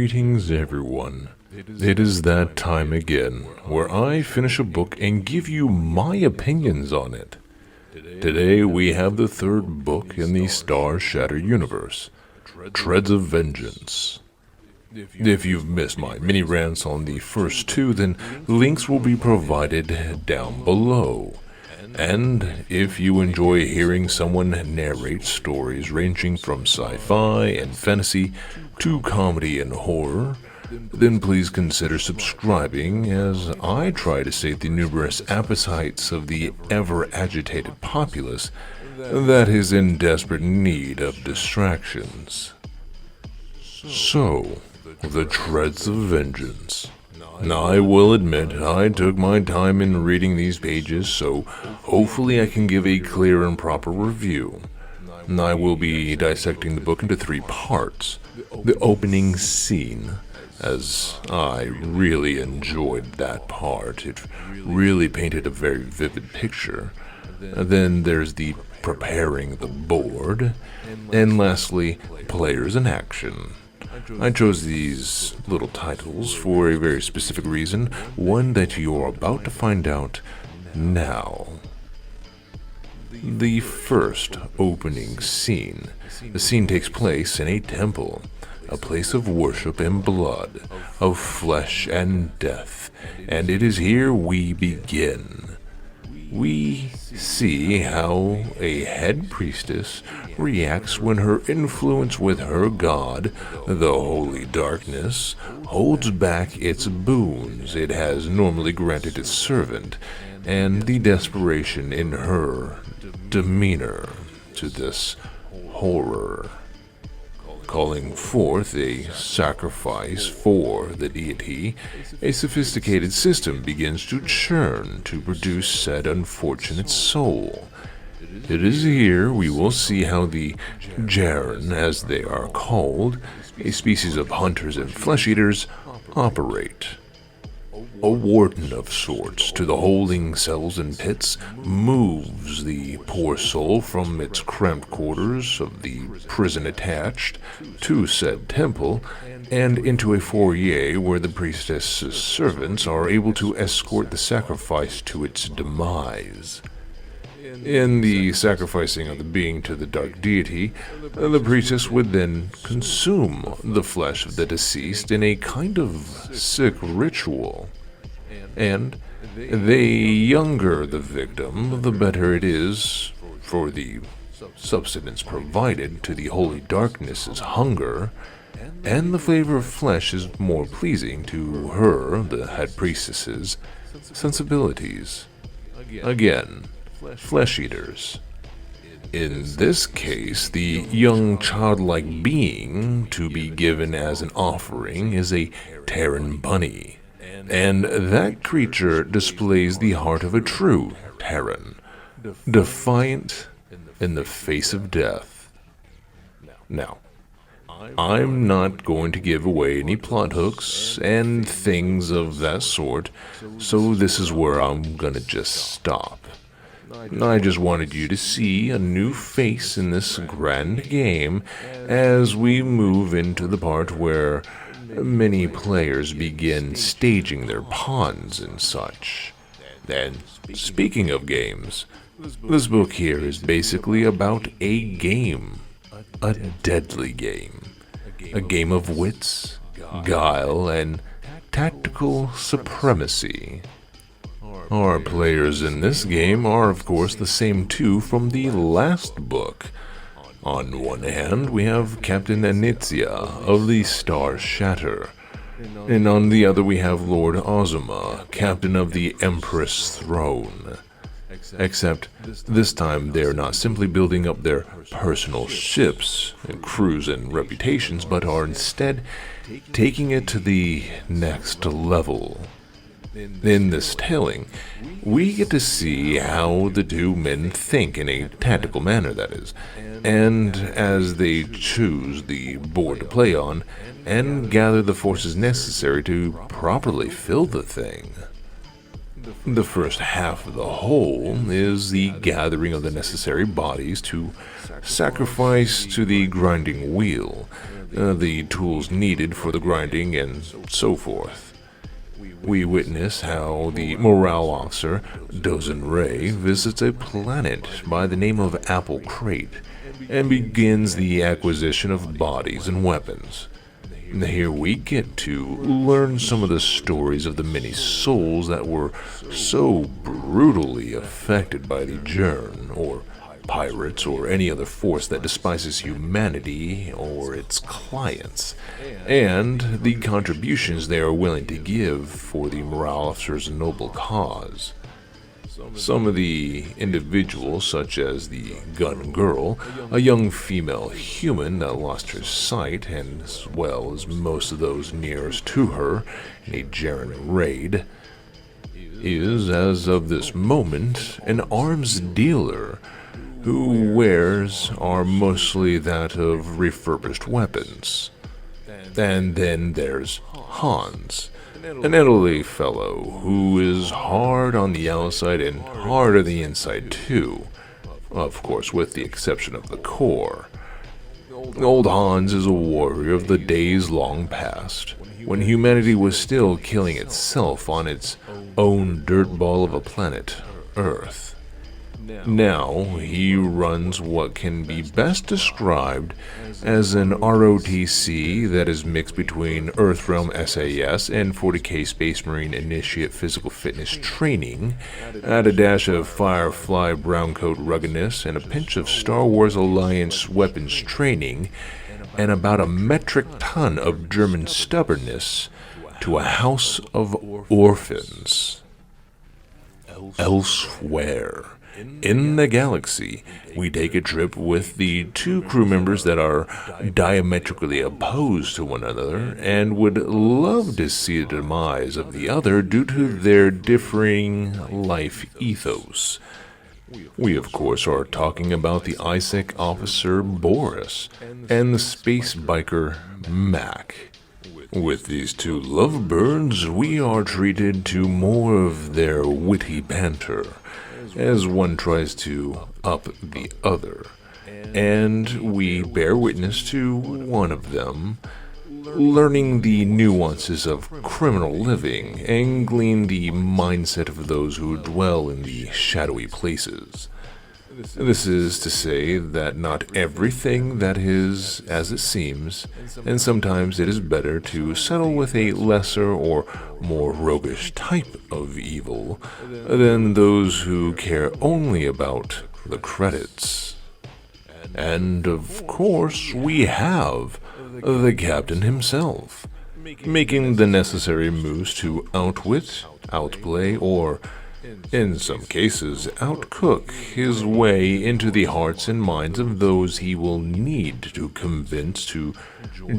Greetings everyone. It is that time again, where I finish a book and give you my opinions on it. Today we have the third book in the Starshatter universe, Treads of Vengeance. If you've missed my mini rants on the first two, then links will be provided down below. And if you enjoy hearing someone narrate stories ranging from sci-fi and fantasy to comedy and horror, then please consider subscribing as I try to sate the numerous appetites of the ever-agitated populace that is in desperate need of distractions. So, the Treads of Vengeance. Now, I will admit, I took my time in reading these pages, so hopefully I can give a clear and proper review. I will be dissecting the book into three parts. The opening scene, as I really enjoyed that part. It really painted a very vivid picture. Then there's the preparing the board, and lastly, players in action. I chose these little titles for a very specific reason, one that you're about to find out now. The first opening scene. The scene takes place in a temple, a place of worship and blood, of flesh and death, and it is here we begin. We see how a head priestess reacts when her influence with her god, the Holy Darkness, holds back its boons it has normally granted its servant, and the desperation in her demeanor to this horror. Calling forth a sacrifice for the deity, a sophisticated system begins to churn to produce said unfortunate soul. It is here we will see how the Jaren, as they are called, a species of hunters and flesh-eaters, operate. A warden of sorts to the holding cells and pits moves the poor soul from its cramped quarters of the prison attached to said temple and into a foyer where the priestess's servants are able to escort the sacrifice to its demise. In the sacrificing of the being to the dark deity, the priestess would then consume the flesh of the deceased in a kind of sick ritual. And the younger the victim, the better it is for the substance provided to the holy darkness's hunger, and the flavor of flesh is more pleasing to her, the head priestess's, sensibilities. Again, flesh-eaters. In this case, the young childlike being to be given as an offering is a Terran bunny. And that creature displays the heart of a true Terran, defiant in the face of death. Now, I'm not going to give away any plot hooks and things of that sort, so this is where I'm gonna just stop. I just wanted you to see a new face in this grand game as we move into the part where many players begin staging their pawns and such. Then, speaking of games, this book here is basically about a game. A deadly game. A game of wits, guile, and tactical supremacy. Our players in this game are of course the same two from the last book. On one hand, we have Captain Anitzia of the Starshatter, and on the other we have Lord Ozuma, Captain of the Empress Throne. Except, this time they're not simply building up their personal ships, and crews, and reputations, but are instead taking it to the next level. In this telling, we get to see how the two men think in a tactical manner, that is, and as they choose the board to play on, and gather the forces necessary to properly fill the thing. The first half of the whole is the gathering of the necessary bodies to sacrifice to the grinding wheel, the tools needed for the grinding, and so forth. We witness how the morale officer, Dozen Ray, visits a planet by the name of Apple Crate and begins the acquisition of bodies and weapons. Here we get to learn some of the stories of the many souls that were so brutally affected by the Jern, or pirates, or any other force that despises humanity or its clients, and the contributions they are willing to give for the morale officer's noble cause. Some of the individuals, such as the gun girl, a young female human that lost her sight, and as well as most of those nearest to her in a Jaren raid, is, as of this moment, an arms dealer who wares are mostly that of refurbished weapons. And then there's Hans, an elderly fellow who is hard on the outside and hard on the inside too, of course with the exception of the core. Old Hans is a warrior of the days long past, when humanity was still killing itself on its own dirtball of a planet, Earth. Now he runs what can be best described as an ROTC that is mixed between Earthrealm SAS and 40K Space Marine Initiate Physical Fitness Training, add a dash of Firefly Browncoat ruggedness and a pinch of Star Wars Alliance weapons training, and about a metric ton of German stubbornness to a house of orphans. Elsewhere in the galaxy, we take a trip with the two crew members that are diametrically opposed to one another and would love to see the demise of the other due to their differing life ethos. We, of course, are talking about the ISEC officer Boris and the space biker Mac. With these two lovebirds, we are treated to more of their witty banter, as one tries to up the other, and we bear witness to one of them learning the nuances of criminal living and glean the mindset of those who dwell in the shadowy places. This is to say that not everything that is as it seems, and sometimes it is better to settle with a lesser or more roguish type of evil than those who care only about the credits. And of course we have the captain himself, making the necessary moves to outwit, outplay, or in some cases, outcook his way into the hearts and minds of those he will need to convince to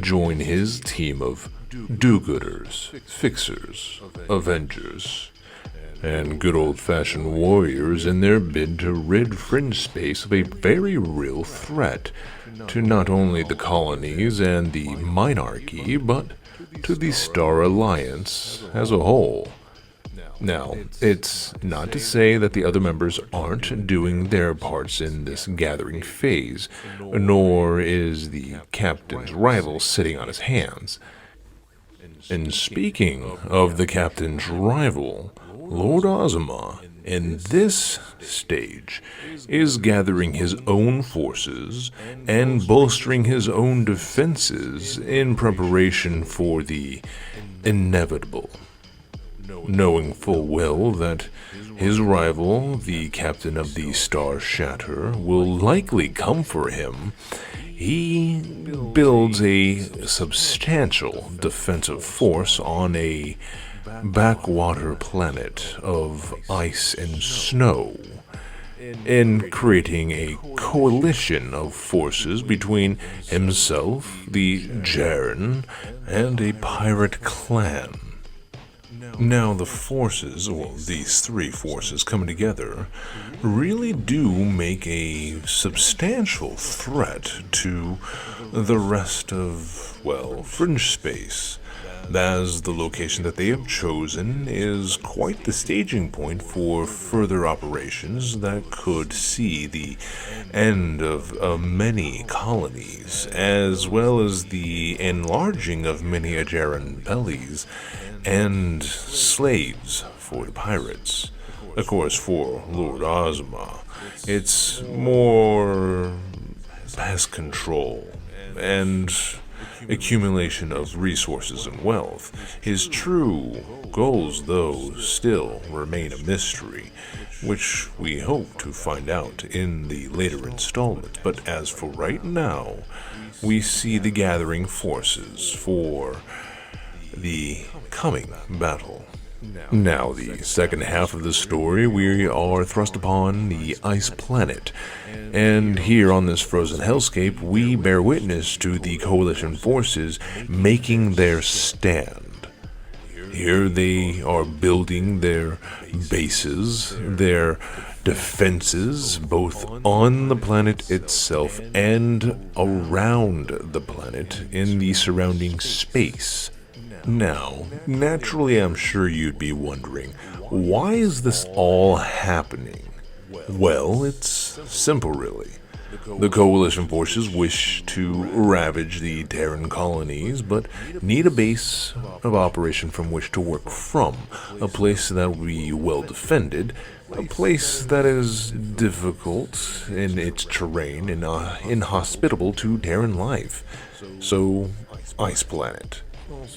join his team of do-gooders, fixers, avengers, and good old-fashioned warriors in their bid to rid Fringe Space of a very real threat to not only the colonies and the Minarchy, but to the Star Alliance as a whole. Now, it's not to say that the other members aren't doing their parts in this gathering phase, nor is the captain's rival sitting on his hands. And speaking of the captain's rival, Lord Ozma, in this stage, is gathering his own forces and bolstering his own defenses in preparation for the inevitable, knowing full well that his rival, the captain of the Starshatter, will likely come for him. He builds a substantial defensive force on a backwater planet of ice and snow, in creating a coalition of forces between himself, the Jaren, and a pirate clan. Now the forces, well, these three forces coming together, really do make a substantial threat to the rest of, well, Fringe Space. as the location that they have chosen is quite the staging point for further operations that could see the end of many colonies, as well as the enlarging of many Ajaran bellies and slaves for the pirates. Of course, for Lord Ozma, it's more pest control and accumulation of resources and wealth. His true goals, though, still remain a mystery, which we hope to find out in the later installments. But as for right now, we see the gathering forces for the coming battle. Now, the second half of the story, we are thrust upon the ice planet, and here on this frozen hellscape, we bear witness to the coalition forces making their stand. Here they are building their bases, their defenses, both on the planet itself and around the planet in the surrounding space. Now, naturally, I'm sure you'd be wondering, why is this all happening? Well, it's simple, really. The coalition forces wish to ravage the Terran colonies, but need a base of operation from which to work from, a place that will be well defended, a place that is difficult in its terrain and inhospitable to Terran life. So, Ice Planet.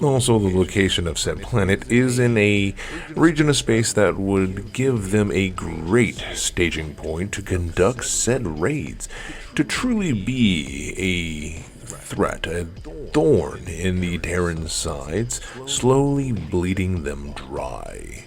Also, the location of said planet is in a region of space that would give them a great staging point to conduct said raids, to truly be a threat, a thorn in the Terran sides, slowly bleeding them dry.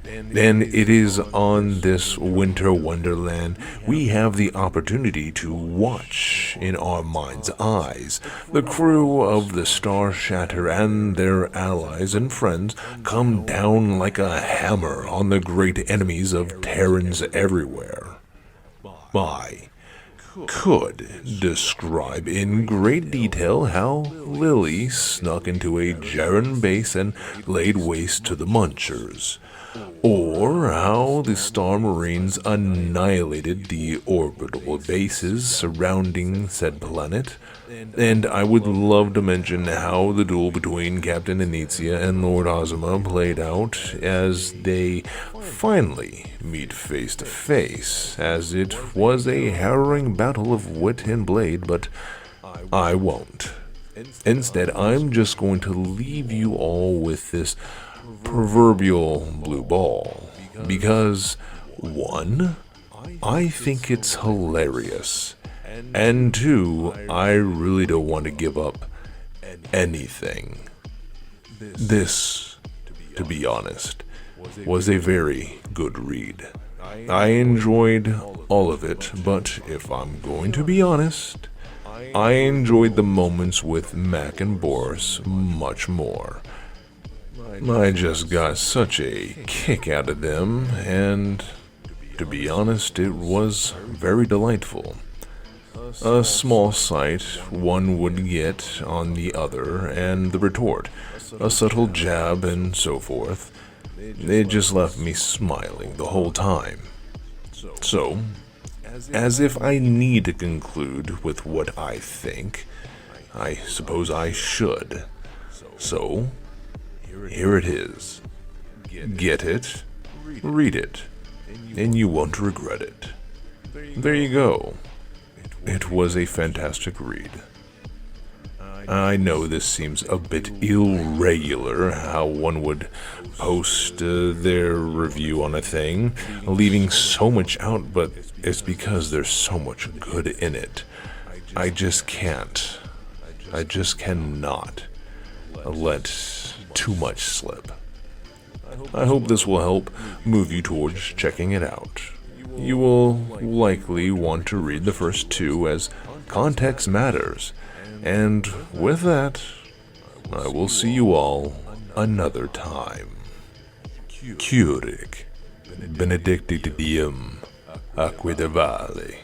And it is on this winter wonderland we have the opportunity to watch in our mind's eyes the crew of the Starshatter and their allies and friends come down like a hammer on the great enemies of Terrans everywhere. I could describe in great detail how Lily snuck into a Jaren base and laid waste to the Munchers, or how the Star Marines annihilated the orbital bases surrounding said planet, and I would love to mention how the duel between Captain Anitzia and Lord Ozma played out as they finally meet face to face, as it was a harrowing battle of wit and blade, but I won't. Instead, I'm just going to leave you all with this proverbial blue ball, because 1, I think it's hilarious, and 2, I really don't want to give up anything. This, to be honest, was a very good read. I enjoyed all of it, but if I'm going to be honest, I enjoyed the moments with Mac and Boris much more. I just got such a kick out of them, and to be honest, it was very delightful. A small sight one would get on the other, and the retort, a subtle jab, and so forth. It just left me smiling the whole time. So, as if I need to conclude with what I think, I suppose I should. So, here it is. Get it, read it, and you won't regret it. There you go. It was a fantastic read. I know this seems a bit irregular, how one would post their review on a thing, leaving so much out, but it's because there's so much good in it. I just can't. I just cannot let too much slip. I hope this will help move you towards checking it out. You will likely want to read the first 2 as context matters. And with that, I will see you all another time. Curic, benedictitium, acquidavale.